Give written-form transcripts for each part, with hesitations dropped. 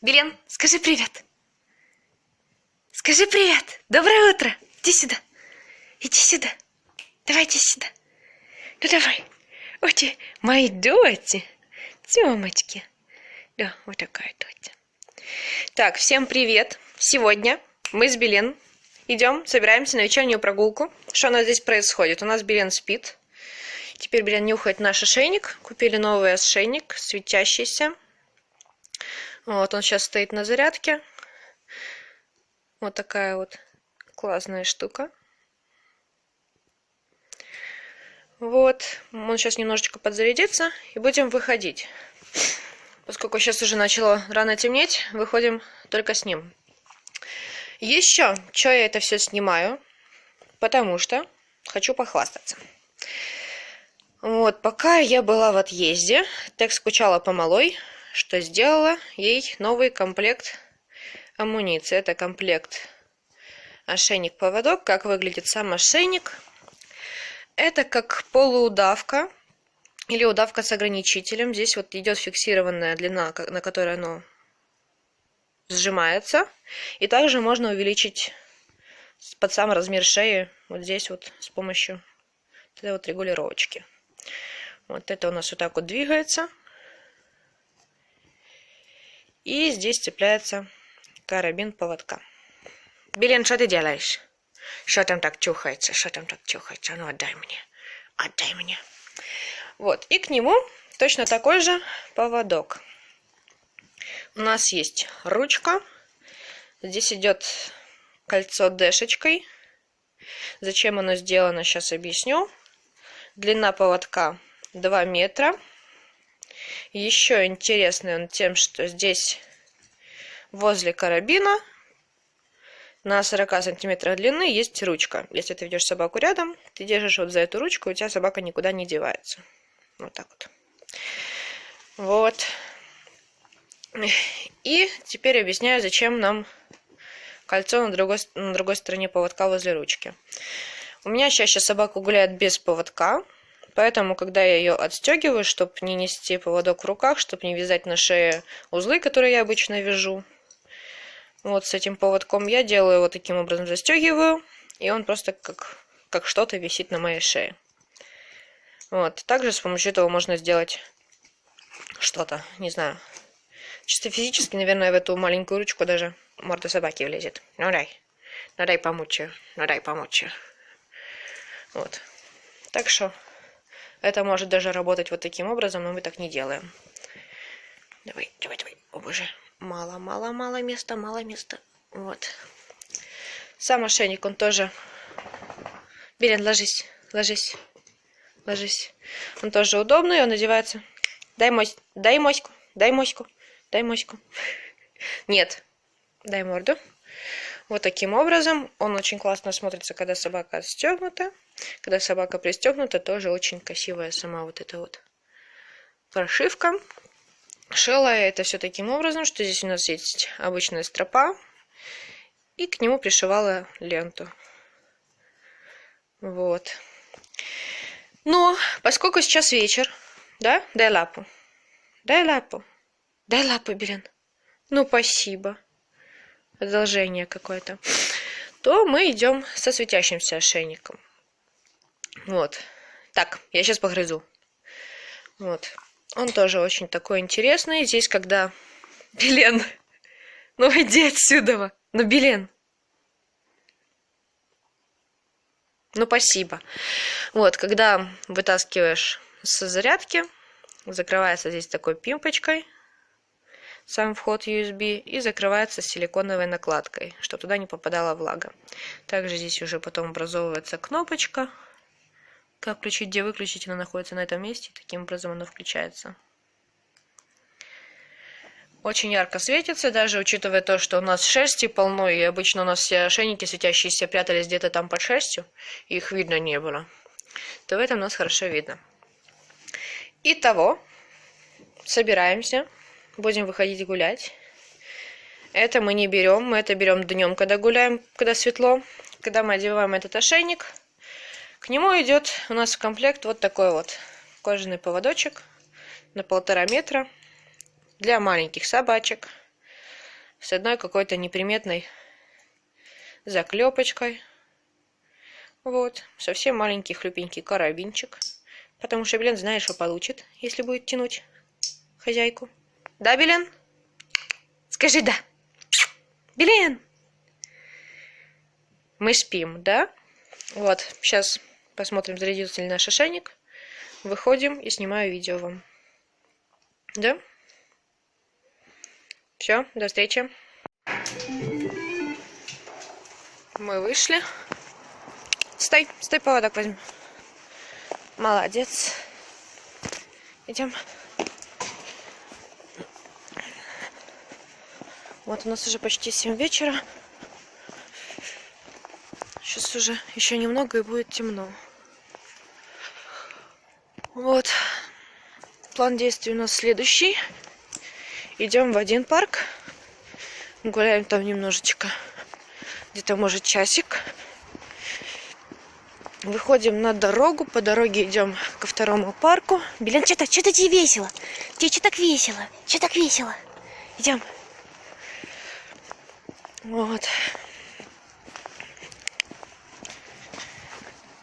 Белен, скажи привет. Скажи привет. Доброе утро. Иди сюда. Иди сюда. Давай, иди сюда. Ну давай. Вот мои доти. Тёмочки. Да, вот такая дотя. Так, всем привет. Сегодня мы с Белен идем, собираемся на вечернюю прогулку. Что у нас здесь происходит? У нас Белен спит. Теперь Белен нюхает наш ошейник. Купили новый ошейник, светящийся. Вот, он сейчас стоит на зарядке. Вот такая вот классная штука. Вот, он сейчас немножечко подзарядится, и будем выходить. Поскольку сейчас уже начало рано темнеть, выходим только с ним. Еще, что я это все снимаю? Потому что хочу похвастаться. Вот, пока я была в отъезде, так скучала по малой, что сделала ей новый комплект амуниции. Это комплект ошейник-поводок. Как выглядит сам ошейник? Это как полуудавка или удавка с ограничителем. Здесь вот идет фиксированная длина, на которой оно сжимается. И также можно увеличить под сам размер шеи вот здесь вот с помощью этой вот регулировочки. Вот это у нас вот так вот двигается. И здесь цепляется карабин поводка. Белен, что ты делаешь? Что там так чухается? Что там так чухается? Ну, отдай мне. Отдай мне. Вот. И к нему точно такой же поводок. У нас есть ручка. Здесь идет кольцо дэшечкой. Зачем оно сделано, сейчас объясню. Длина поводка 2 метра. Еще интересный он тем, что здесь возле карабина на 40 сантиметрах длины есть ручка. Если ты ведешь собаку рядом, ты держишь вот за эту ручку, и у тебя собака никуда не девается. Вот так вот. Вот. И теперь объясняю, зачем нам кольцо на другой стороне поводка возле ручки. У меня чаще собака гуляет без поводка, поэтому, когда я ее отстегиваю, чтобы не нести поводок в руках, чтобы не вязать на шее узлы, которые я обычно вяжу, вот с этим поводком я делаю вот таким образом, застегиваю, и он просто как что-то висит на моей шее. Вот. Также с помощью этого можно сделать что-то, не знаю. Чисто физически, наверное, в эту маленькую ручку даже морда собаки влезет. Ну дай помочь, ну дай помочь. Вот. Так что это может даже работать вот таким образом, но мы так не делаем. Давай. О боже. Мало места. Вот. Сам ошейник, он тоже... Белен, ложись. Он тоже удобный, он надевается. Дай моську. Нет. Дай морду. Вот таким образом. Он очень классно смотрится, когда собака отстегнута. Когда собака пристегнута, тоже очень красивая сама вот эта вот прошивка. Шила я это все таким образом, что здесь у нас есть обычная стропа, и к нему пришивала ленту. Вот. Но поскольку сейчас вечер, да? Дай лапу, Белен. Ну, спасибо. Одолжение какое-то. То мы идем со светящимся ошейником. Вот. Так, я сейчас погрызу. Вот. Он тоже очень такой интересный. Здесь, когда... Белен, ну иди отсюда. Ну, Белен. Ну, спасибо. Вот, когда вытаскиваешь с зарядки, закрывается здесь такой пимпочкой сам вход USB и закрывается силиконовой накладкой, чтобы туда не попадала влага. Также здесь уже потом образовывается кнопочка. Как включить, где выключить, она находится на этом месте. Таким образом она включается. Очень ярко светится, даже учитывая то, что у нас шерсти полно, и обычно у нас все ошейники светящиеся прятались где-то там под шерстью, и их видно не было. То в этом нас хорошо видно. Итого, собираемся, будем выходить гулять. Это мы не берем, мы это берем днем, когда гуляем, когда светло. Когда мы одеваем этот ошейник, к нему идет у нас в комплект вот такой вот кожаный поводочек на 1,5 метра для маленьких собачек. с одной какой-то неприметной заклепочкой. Вот, совсем маленький хлюпенький карабинчик. Потому что Белен знает, что получит, если будет тянуть хозяйку. Да, Белен? Скажи да. Белен! Мы спим, да? Вот, сейчас посмотрим, зарядится ли наш ошейник. Выходим и снимаю видео вам. Да? Все, до встречи. Мы вышли. Стой, стой, поводок возьми. Молодец. Идем. Вот у нас уже почти 7 вечера. Сейчас уже еще немного и будет темно. Вот. План действий у нас следующий. Идем в один парк. Гуляем там немножечко. Где-то, может, часик. Выходим на дорогу. По дороге идем ко второму парку. Белен, что тебе весело? Тебе что так весело? Что так весело? Идем. Вот.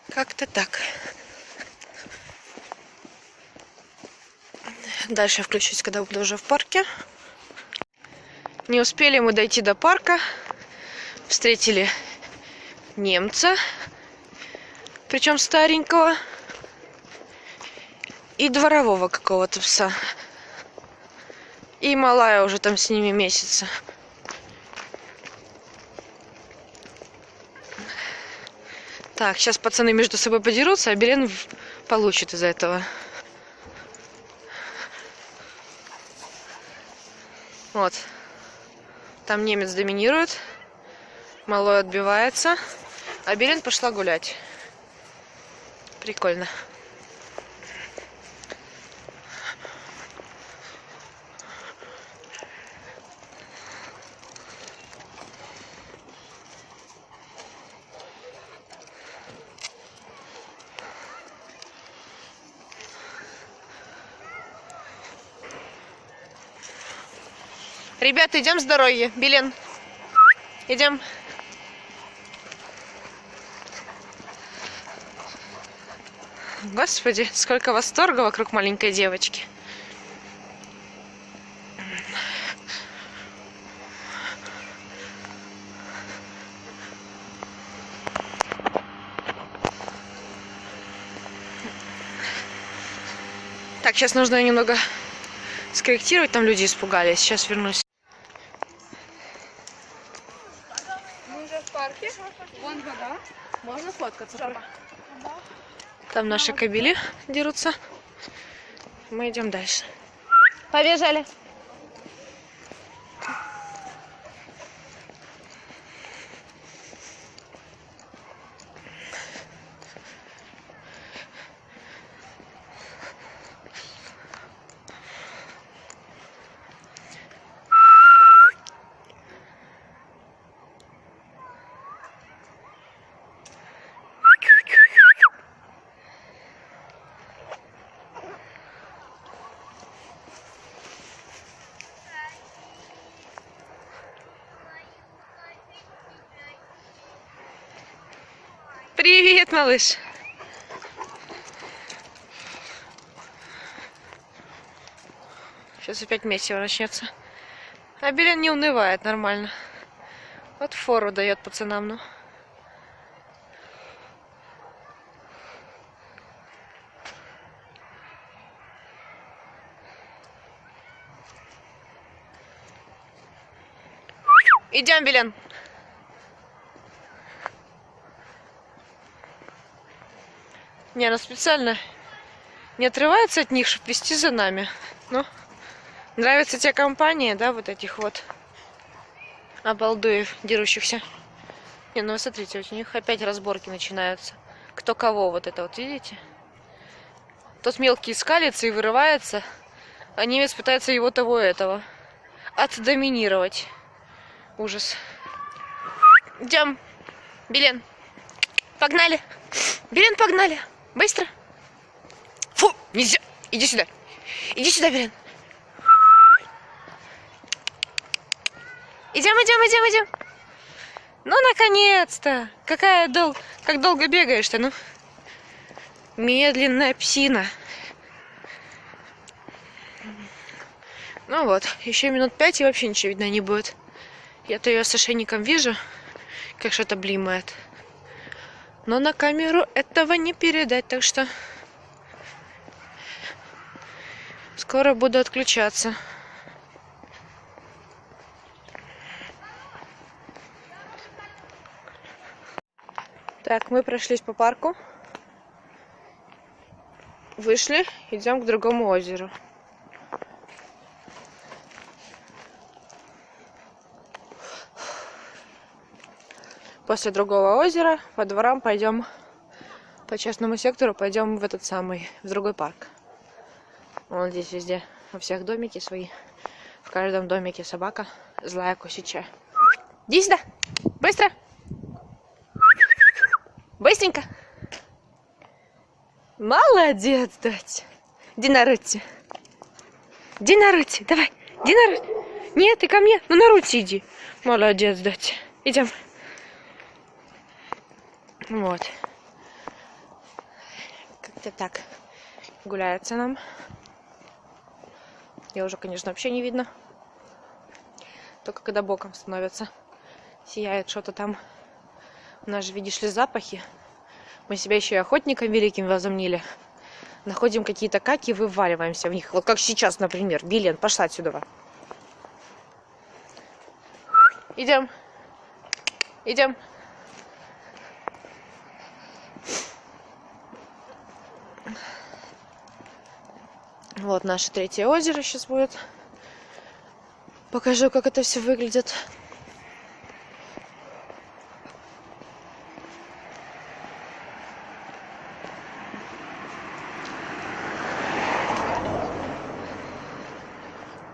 Как-то так. Дальше я включусь, когда буду уже в парке. Не успели мы дойти до парка. Встретили немца. Причем старенького. И дворового какого-то пса. И малая уже там с ними месяца. Так, сейчас пацаны между собой подерутся, а Белен получит из-за этого. Вот. Там немец доминирует. Малой отбивается. А Белен пошла гулять. Прикольно. Ребята, идем с дороги. Белен, идем. Господи, сколько восторга вокруг маленькой девочки. Так, сейчас нужно немного скорректировать, там люди испугались. Сейчас вернусь. Мы уже в парке. Вон вода. Можно сфоткаться? Там наши кобели дерутся. Мы идем дальше. Побежали. Привет, малыш. Сейчас опять месиво начнется. А Белен не унывает нормально. Вот фору дает пацанам, ну. Идем, Белен. Не, она специально не отрывается от них, чтобы вести за нами. Ну, нравится тебе компания, да, вот этих вот обалдуев дерущихся. Не, ну смотрите, у них опять разборки начинаются. Кто кого, вот это вот, видите? Тот мелкий скалится и вырывается, а немец пытается его того этого отдоминировать. Ужас. Идем. Белен. Погнали. Белен, погнали. Быстро. Фу, нельзя. Иди сюда. Иди сюда, Белен. Идем, идем, идем, идем. Ну, наконец-то. Как долго бегаешь-то, ну? Медленная псина. Ну вот, еще минут 5 и вообще ничего видно не будет. Я-то ее с ошейником вижу, как что-то блимает. Но на камеру этого не передать, так что скоро буду отключаться. Так, мы прошлись по парку. Вышли, идем к другому озеру. После другого озера по дворам пойдем, по частному сектору пойдем в в другой парк. Вон здесь везде, у всех домики свои. В каждом домике собака злая кусичая. Иди сюда! Быстро! Быстренько! Молодец, дочь! Иди на Рути. Иди на Рути, давай! Иди на Рути! Нет, ты ко мне! Ну на Рути иди! Молодец, дочь! Идем! Вот. Как-то так гуляется нам. Я уже, конечно, вообще не видно. Только когда боком становится. Сияет что-то там. У нас же, видишь ли, запахи. Мы себя еще и охотником великим возомнили. Находим какие-то каки, вываливаемся в них. Вот как сейчас, например. Билен, пошла отсюда. Идем. Идем. Вот наше третье озеро сейчас будет. Покажу, как это все выглядит.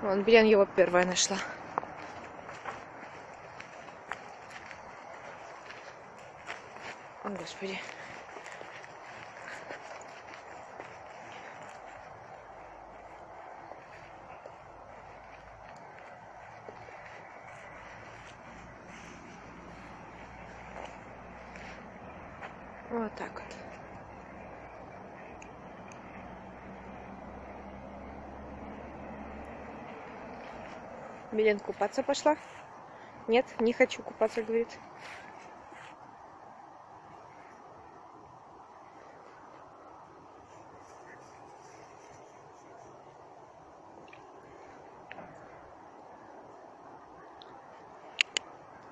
Вон, Билен его первая нашла. О, Господи. Вот так вот. Билен купаться пошла. Нет, не хочу купаться, говорит.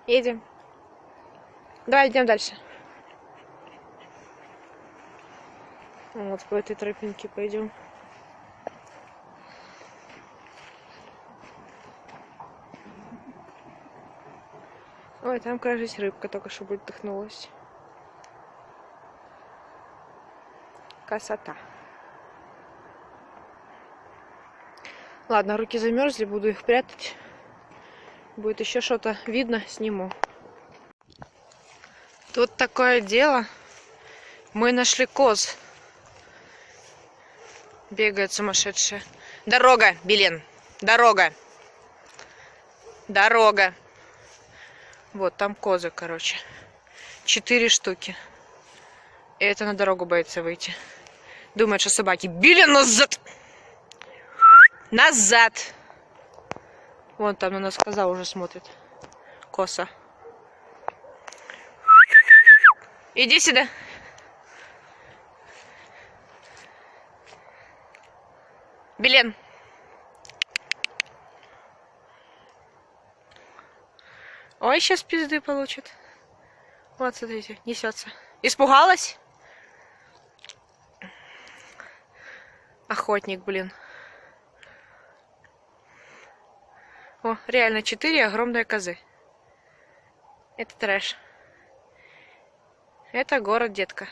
Едем. Давай идем дальше. Вот по этой тропинке пойдем. Ой, там, кажется, рыбка только что бултыхнулась. Красота. Ладно, руки замерзли, буду их прятать. Будет еще что-то видно, сниму. Тут такое дело. Мы нашли коз. Бегает сумасшедшая. Дорога, Билен. Дорога. Дорога. Вот, там козы, короче. 4 штуки. И это на дорогу боится выйти. Думает, что собаки. Билен, назад! Назад! Вон там на нас коза уже смотрит. Коса. Иди сюда. Билен. Ой, сейчас пизды получит. Вот, смотрите, несется. Испугалась? Охотник, блин. О, реально 4 огромные козы. Это трэш. Это город, детка.